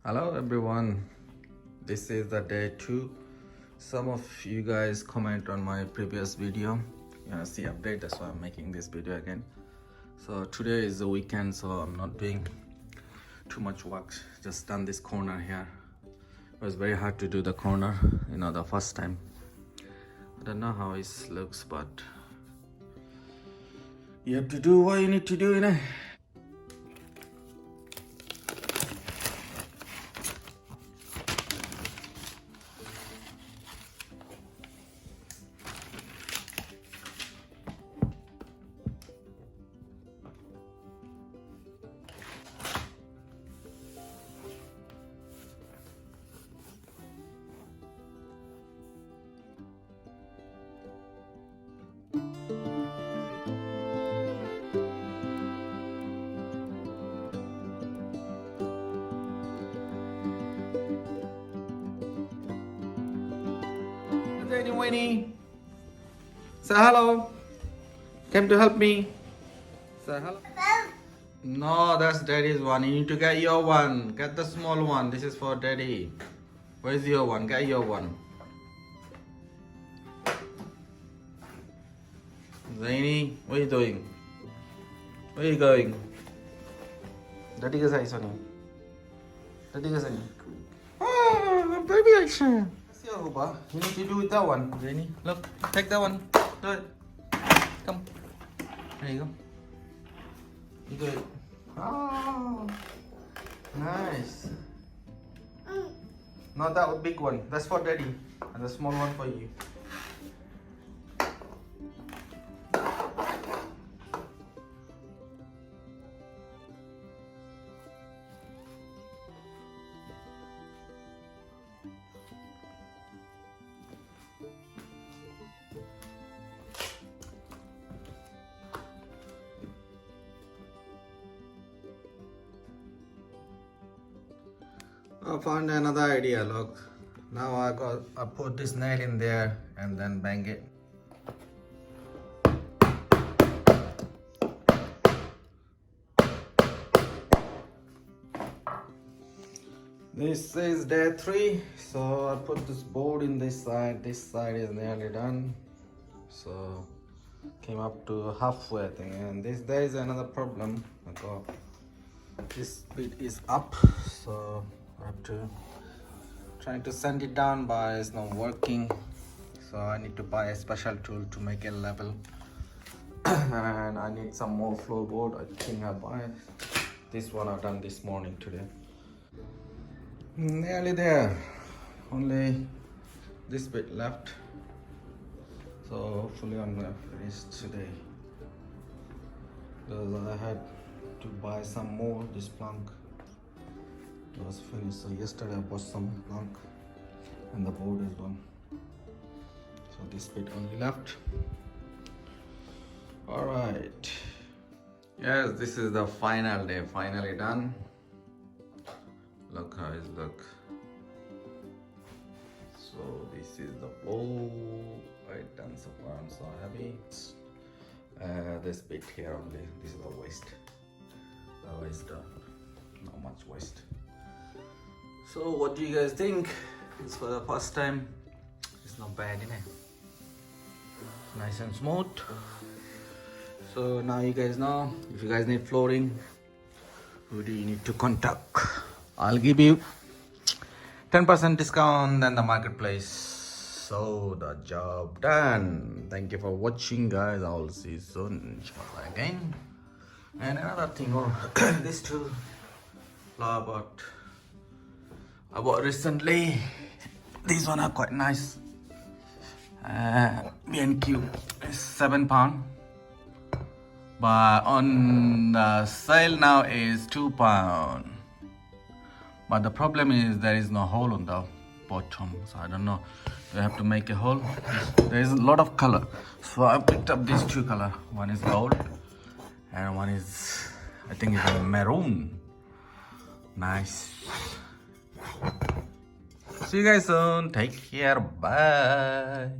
Hello everyone, this is the day 2. Some of you guys comment on my previous video. You wanna see update, that's why I'm making this video again. So today is the weekend, so I'm not doing too much work. Just done this corner here. It was very hard to do the corner, the first time. I don't know how it looks, but you have to do what you need to do, Zayn, Winnie, say hello. Came to help me. Say hello. No, that's daddy's one. You need to get your one. Get the small one. This is for daddy. Where's your one? Get your one. Zayni, what are you doing? Where are you going? Daddy ka say Sonny. Daddy ka say. Oh, baby action. You need to do with that one, Zayni. Look, take that one. Do it. Come. There you go. You do it. Oh, nice. Not that big one. That's for daddy. And the small one for you. I found another idea. Look, now I put this nail in there and then bang it. This is day 3, so I put this board in this side. This side is nearly done, so came up to halfway, I think. And there is another problem. This bit is up, so I have to trying to sand it down, but it's not working, so I need to buy a special tool to make it level. And I need some more floorboard. I think I buy this one. I've done this morning today. Nearly there, only this bit left, so hopefully I'm gonna finish today, because I had to buy some more. This plank was finished, so yesterday I bought some plank and the board is done, so this bit only left. All right, yes, this is the final day, finally done. Look how it looks. So this is the bowl. I done so far. I'm so happy. This bit here only. This is the waist. The waist, not much waist. So what do you guys think? It's for the first time. It's not bad, innit? Nice and smooth. So now you guys know, if you guys need flooring, who do you need to contact? I'll give you 10% discount than the marketplace. So the job done. Thank you for watching, guys. I'll see you soon, inshallah, again. And another thing, this too, I bought recently. These one are quite nice. B&Q is £7, but on the sale now is £2. But the problem is there is no hole on the bottom, so I don't know. You have to make a hole. There is a lot of color, so I picked up these 2 color. One is gold, and one is, I think it's maroon. Nice. See you guys soon. Take care. Bye.